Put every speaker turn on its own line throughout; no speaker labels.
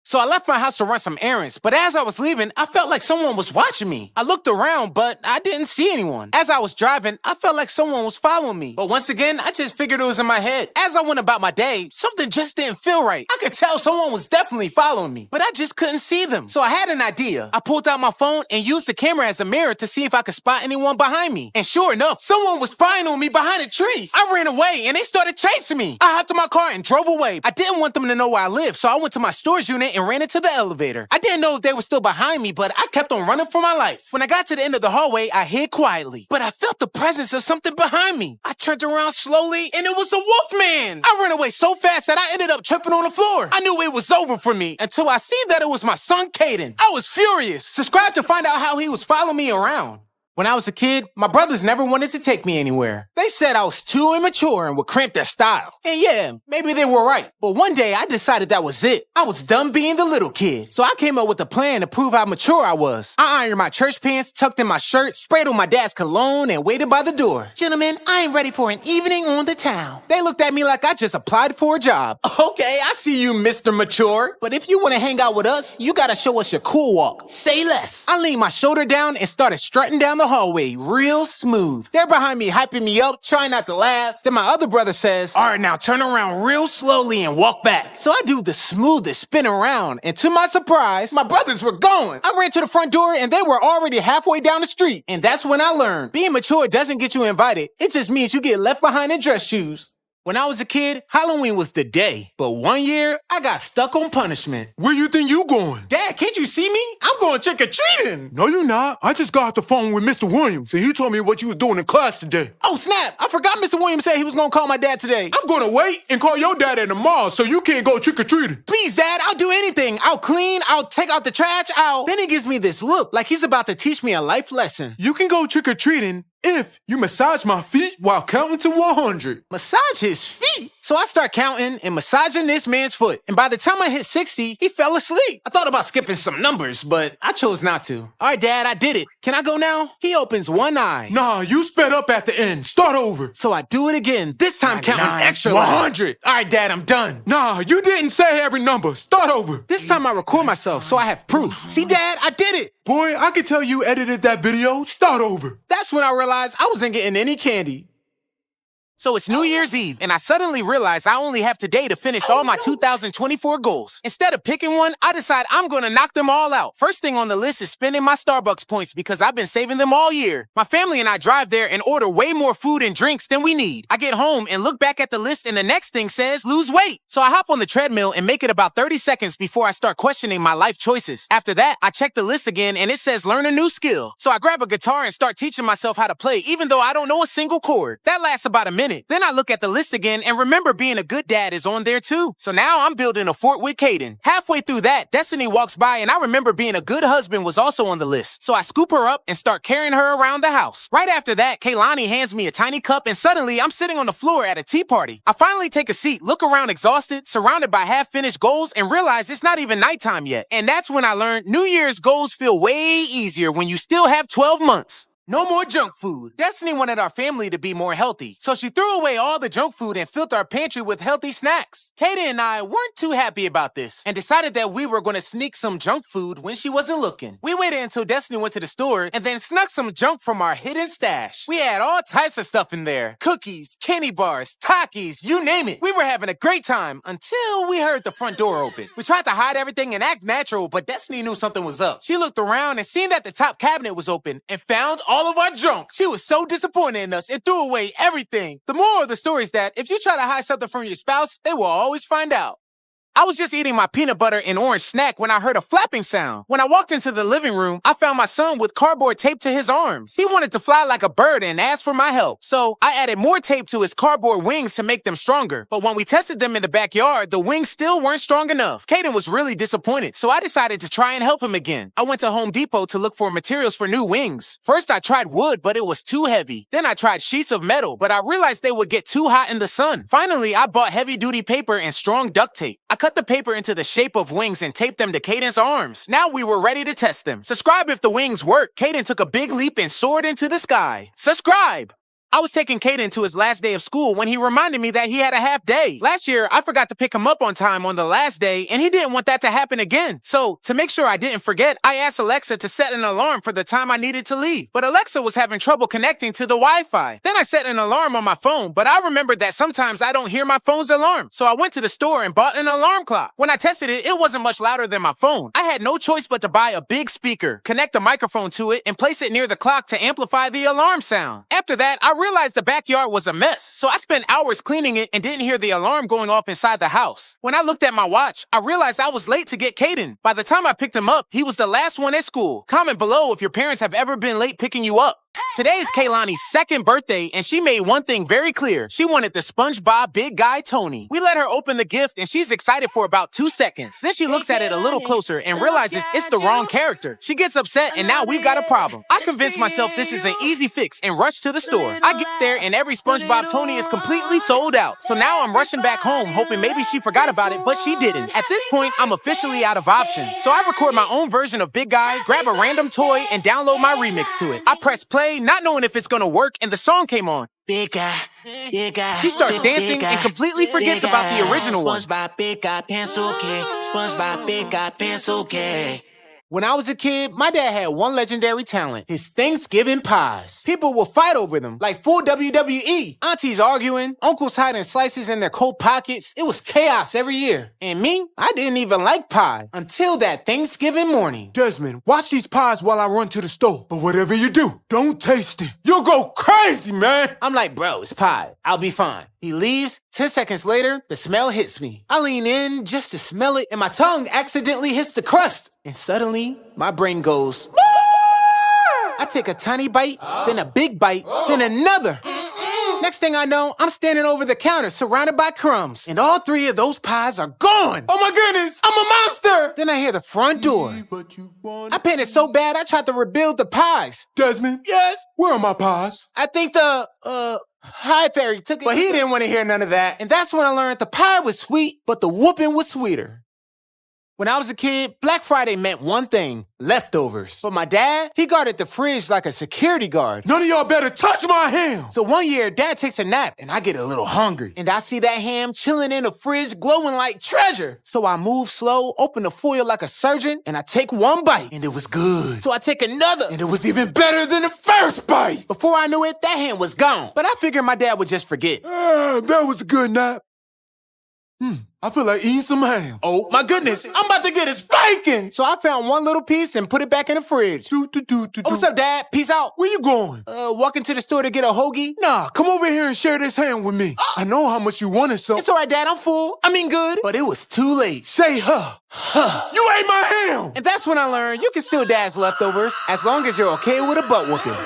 So I left my house to run some errands, but as I was leaving, I felt like someone was watching me. I looked around, but I didn't see anyone. As I was driving, I felt like someone was following me. But once again, I just figured it was in my head. As I went about my day, something just didn't feel right. I could tell someone was definitely following me, but I just couldn't see them. So I had an idea. I pulled out my phone and used the camera as a mirror to see if I could spot anyone behind me. And sure enough, someone was spying on me behind a tree. I ran away and they started chasing me. I hopped in my car and drove away. I didn't want them to know where I lived, so I went to my storage unit and ran into the elevator. I didn't know if they were still behind me, but I kept on running for my life. When I got to the end of the hallway, I hid quietly, but I felt the presence of something behind me. I turned around slowly and it was a wolf man. I ran away so fast that I ended up tripping on the floor. I knew it was over for me until I seen that it was my son, Caden. I was furious. Subscribe to find out how he was following me around. When I was a kid, my brothers never wanted to take me anywhere. They said I was too immature and would cramp their style. And yeah, maybe they were right. But one day I decided that was it. I was done being the little kid. So I came up with a plan to prove how mature I was. I ironed my church pants, tucked in my shirt, sprayed on my dad's cologne, and waited by the door. Gentlemen, I am ready for an evening on the town. They looked at me like I just applied for a job. Okay, I see you, Mr. Mature. But if you want to hang out with us, you gotta show us your cool walk. Say less. I leaned my shoulder down and started strutting down the hallway real smooth. They're behind me hyping me up, trying not to laugh. Then my other brother says, all right, now turn around real slowly and walk back. So I do the smoothest spin around, and to my surprise, my brothers were going. I ran to the front door and they were already halfway down the street. And that's when I learned, being mature doesn't get you invited. It just means you get left behind in dress shoes. When I was a kid, Halloween was the day. But one year, I got stuck on punishment.
Where you think you going?
Dad, can't you see me? I'm going trick-or-treating.
No, you're not. I just got off the phone with Mr. Williams, and he told me what you was doing in class today.
Oh, snap. I forgot Mr. Williams said he was going to call my dad today.
I'm going to wait and call your dad at the mall so you can't go trick-or-treating.
Please, Dad, I'll do anything. I'll clean, I'll take out the trash, Then he gives me this look like he's about to teach me a life lesson.
You can go trick-or-treating if you massage my feet while counting to 100.
Massage his feet? So I start counting and massaging this man's foot. And by the time I hit 60, he fell asleep. I thought about skipping some numbers, but I chose not to. All right, Dad, I did it. Can I go now? He opens one eye.
Nah, you sped up at the end. Start over.
So I do it again, this time counting extra
100.
All right, Dad, I'm done.
Nah, you didn't say every number. Start over.
This time I record myself so I have proof. See, Dad, I did it.
Boy, I can tell you edited that video. Start over.
That's when I realized I wasn't getting any candy. So it's New Year's Eve, and I suddenly realized I only have today to finish all my 2024 goals. Instead of picking one, I decide I'm gonna knock them all out. First thing on the list is spending my Starbucks points because I've been saving them all year. My family and I drive there and order way more food and drinks than we need. I get home and look back at the list and the next thing says lose weight. So I hop on the treadmill and make it about 30 seconds before I start questioning my life choices. After that, I check the list again and it says learn a new skill. So I grab a guitar and start teaching myself how to play even though I don't know a single chord. That lasts about a minute. Then I look at the list again and remember being a good dad is on there too. So now I'm building a fort with Caden. Halfway through that, Destiny walks by and I remember being a good husband was also on the list. So I scoop her up and start carrying her around the house. Right after that, Kaylani hands me a tiny cup and suddenly I'm sitting on the floor at a tea party. I finally take a seat, look around exhausted, surrounded by half-finished goals and realize it's not even nighttime yet. And that's when I learned New Year's goals feel way easier when you still have 12 months. No more junk food. Destiny wanted our family to be more healthy, so she threw away all the junk food and filled our pantry with healthy snacks. Kaden and I weren't too happy about this and decided that we were going to sneak some junk food when she wasn't looking. We waited until Destiny went to the store and then snuck some junk from our hidden stash. We had all types of stuff in there. Cookies, candy bars, Takis, you name it. We were having a great time until we heard the front door open. We tried to hide everything and act natural, but Destiny knew something was up. She looked around and seen that the top cabinet was open and found all of our junk. She was so disappointed in us and threw away everything. The moral of the story is that if you try to hide something from your spouse, they will always find out. I was just eating my peanut butter and orange snack when I heard a flapping sound. When I walked into the living room, I found my son with cardboard taped to his arms. He wanted to fly like a bird and asked for my help. So I added more tape to his cardboard wings to make them stronger. But when we tested them in the backyard, the wings still weren't strong enough. Caden was really disappointed, so I decided to try and help him again. I went to Home Depot to look for materials for new wings. First, I tried wood, but it was too heavy. Then I tried sheets of metal, but I realized they would get too hot in the sun. Finally, I bought heavy-duty paper and strong duct tape. I cut the paper into the shape of wings and taped them to Caden's arms. Now we were ready to test them. Subscribe if the wings work. Caden took a big leap and soared into the sky. Subscribe! I was taking Caden to his last day of school when he reminded me that he had a half day. Last year, I forgot to pick him up on time on the last day, and he didn't want that to happen again. So, to make sure I didn't forget, I asked Alexa to set an alarm for the time I needed to leave. But Alexa was having trouble connecting to the Wi-Fi. Then I set an alarm on my phone, but I remembered that sometimes I don't hear my phone's alarm. So I went to the store and bought an alarm clock. When I tested it, it wasn't much louder than my phone. I had no choice but to buy a big speaker, connect a microphone to it, and place it near the clock to amplify the alarm sound. After that, I realized the backyard was a mess, so I spent hours cleaning it and didn't hear the alarm going off inside the house. When I looked at my watch, I realized I was late to get Caden. By the time I picked him up, he was the last one at school. Comment below if your parents have ever been late picking you up. Today is Kaylani's second birthday, and she made one thing very clear. She wanted the SpongeBob Big Guy Tony. We let her open the gift, and she's excited for about 2 seconds. Then she looks at it a little closer and realizes it's the wrong character. She gets upset, and now we've got a problem. I convinced myself this is an easy fix and rush to the store. I get there, and every SpongeBob Tony is completely sold out. So now I'm rushing back home, hoping maybe she forgot about it, but she didn't. At this point, I'm officially out of options. So I record my own version of Big Guy, grab a random toy, and download my remix to it. I press play, not knowing if it's gonna work, and the song came on.
Big guy, big guy.
She starts dancing and completely forgets about the original one.
SpongeBob, big guy, pencil case. SpongeBob, big guy, pencil case.
When I was a kid, my dad had one legendary talent, his Thanksgiving pies. People would fight over them, like full WWE. Aunties arguing, uncles hiding slices in their coat pockets. It was chaos every year. And me, I didn't even like pie until that Thanksgiving morning.
Desmond, watch these pies while I run to the store. But whatever you do, don't taste it. You'll go crazy, man.
I'm like, bro, it's pie. I'll be fine. He leaves. 10 seconds later, the smell hits me. I lean in just to smell it, and my tongue accidentally hits the crust. And suddenly, my brain goes, I take a tiny bite, then a big bite, then another. Next thing I know, I'm standing over the counter surrounded by crumbs. And all 3 of those pies are gone.
Oh my goodness, I'm a monster.
Then I hear the front door. I panicked so bad, I tried to rebuild the pies.
Desmond,
Yes?
where are my pies?
I think the, Hi, Fairy took it. But he didn't want to hear none of that. And that's when I learned the pie was sweet, but the whooping was sweeter. When I was a kid, Black Friday meant one thing, leftovers. But my dad, he guarded the fridge like a security guard.
None of y'all better touch my ham.
So one year, Dad takes a nap, and I get a little hungry. And I see that ham chilling in the fridge, glowing like treasure. So I move slow, open the foil like a surgeon, and I take one bite, and it was good. So I take another,
And it was even better than the first bite.
before I knew it, that ham was gone. But I figured my dad would just forget.
That was a good nap. I feel like eating some ham.
Oh my goodness, I'm about to get a spanking! So I found one little piece and put it back in the fridge. Oh, what's up, Dad? Peace out.
Where you going?
Walking to the store to get a hoagie?
Nah, come over here and share this ham with me. I know how much you wanted, so
It's all right, Dad, I'm full. I mean good. But it was too late.
say huh. You ate my ham.
And that's when I learned you can steal Dad's leftovers as long as you're okay with a butt whooping.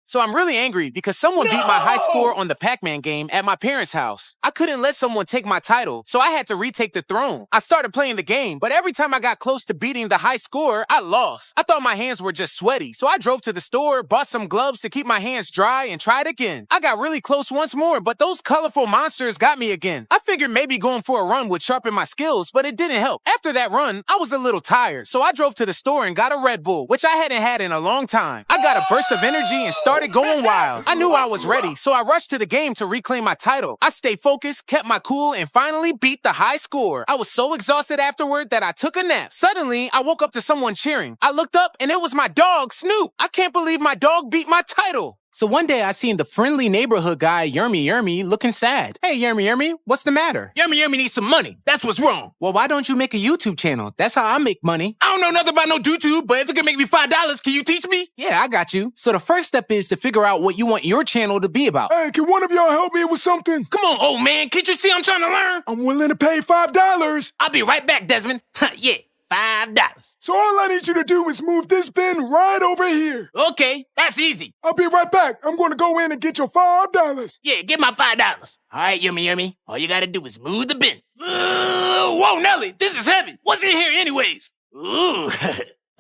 So I'm really angry because someone beat my high score on the Pac-Man game at my parents' house. I couldn't let someone take my title, so I had to retake the throne. I started playing the game, but every time I got close to beating the high score, I lost. I thought my hands were just sweaty, so I drove to the store, bought some gloves to keep my hands dry, and tried again. I got really close once more, but those colorful monsters got me again. I figured maybe going for a run would sharpen my skills, but it didn't help. After that run, I was a little tired, so I drove to the store and got a Red Bull, which I hadn't had in a long time. I got a burst of energy and started going wild. I knew I was ready, so I rushed to the game to reclaim my title. I stayed focused, kept my cool, and finally beat the high score. I was so exhausted afterward that I took a nap. Suddenly, I woke up to someone cheering. I looked up, and it was my dog, Snoop. I can't believe my dog beat my title. So one day I seen the friendly neighborhood guy, Yermy, looking sad. Hey, Yermy, what's the matter?
Yermy needs some money. That's what's wrong.
Well, why don't you make a YouTube channel? That's how I make money.
I don't know nothing about no YouTube, but if it can make me $5, can you teach me?
Yeah, I got you. So the first step is to figure out what you want your channel to be about.
Hey, can one of y'all help me with something?
Come on, old man. Can't you see I'm trying to learn?
I'm willing to pay $5.
I'll be right back, Desmond. Yeah, $5.
So all I need you to do is move this bin right over here.
Okay, that's easy.
I'll be right back. I'm going to go in and get your $5.
Yeah, get my $5. All right, Yermy. All you gotta do is move the bin. Whoa, Nelly, this is heavy. What's in here anyways? Ooh.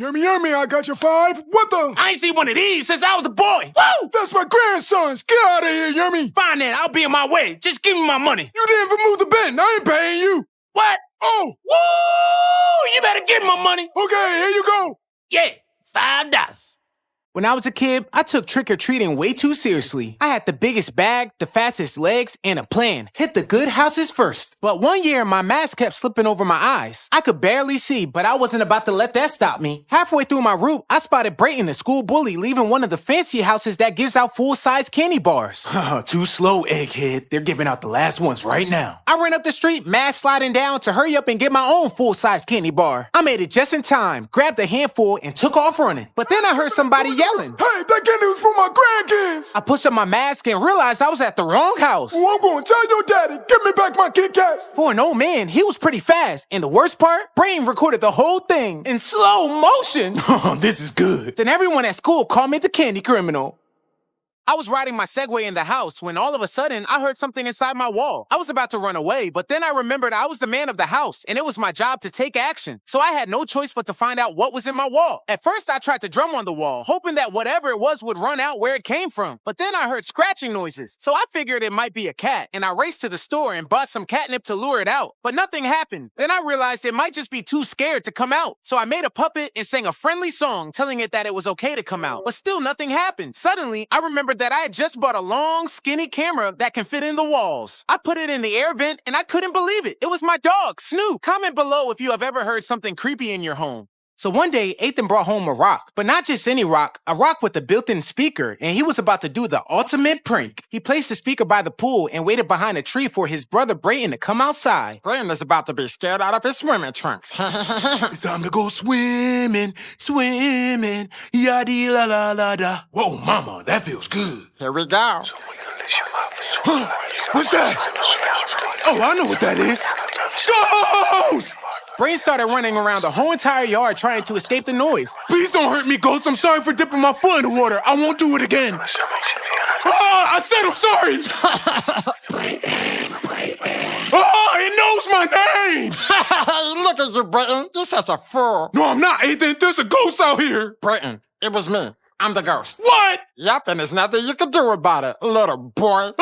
Yermy, I got your 5. What the?
I ain't seen one of these since I was a boy. Woo!
That's my grandson's. Get out of here, Yermy.
Fine then, I'll be on my way. Just give me my money.
You didn't even move the bin. I ain't paying you.
What?
Oh,
Woo! You better give me my money.
okay, here you go.
Yeah, $5.
When I was a kid, I took trick-or-treating way too seriously. I had the biggest bag, the fastest legs, and a plan. Hit the good houses first. But one year, my mask kept slipping over my eyes. I could barely see, but I wasn't about to let that stop me. Halfway through my route, I spotted Brayton, the school bully, leaving one of the fancy houses that gives out full-size candy bars.
Too slow, egghead. They're giving out the last ones right now.
I ran up the street, mask sliding down, to hurry up and get my own full-size candy bar. I made it just in time, grabbed a handful, and took off running. But then I heard somebody yelling.
Hey, that candy was for my grandkids.
I pushed up my mask and realized I was at the wrong house.
Well, I'm going to tell your daddy. Give me back my Kit Kats.
For an old man, he was pretty fast. And the worst part, Brain recorded the whole thing in slow motion.
This is good.
Then everyone at school called me the candy criminal. I was riding my Segway in the house when all of a sudden I heard something inside my wall. I was about to run away, but then I remembered I was the man of the house and it was my job to take action. So I had no choice but to find out what was in my wall. At first I tried to drum on the wall, hoping that whatever it was would run out where it came from. But then I heard scratching noises, so I figured it might be a cat, and I raced to the store and bought some catnip to lure it out. But nothing happened. Then I realized it might just be too scared to come out. So I made a puppet and sang a friendly song telling it that it was okay to come out. But still nothing happened. Suddenly, I remembered that I had just bought a long, skinny camera that can fit in the walls. I put it in the air vent and I couldn't believe it. It was my dog, Snoop. Comment below if you have ever heard something creepy in your home. So one day, Ethan brought home a rock, but not just any rock, a rock with a built-in speaker, and he was about to do the ultimate prank. He placed the speaker by the pool and waited behind a tree for his brother Brayton to come outside. Brayton is about to be scared out of his swimming trunks.
It's time to go swimming, swimming, yaddy la la la da. Whoa, mama, that feels good.
Here we go.
Huh? What's that? Oh, I know what that is. Ghost!
Brain started running around the whole entire yard trying to escape the noise.
Please don't hurt me, Ghost. I'm sorry for dipping my foot in the water. I won't do it again. I said I'm sorry. It knows my name.
Look at you, Brayton. You're such a fool.
No, I'm not, Ethan. There's a ghost out here.
Brayton, it was me. I'm the ghost.
What?
Yep, and there's nothing you can do about it, little boy.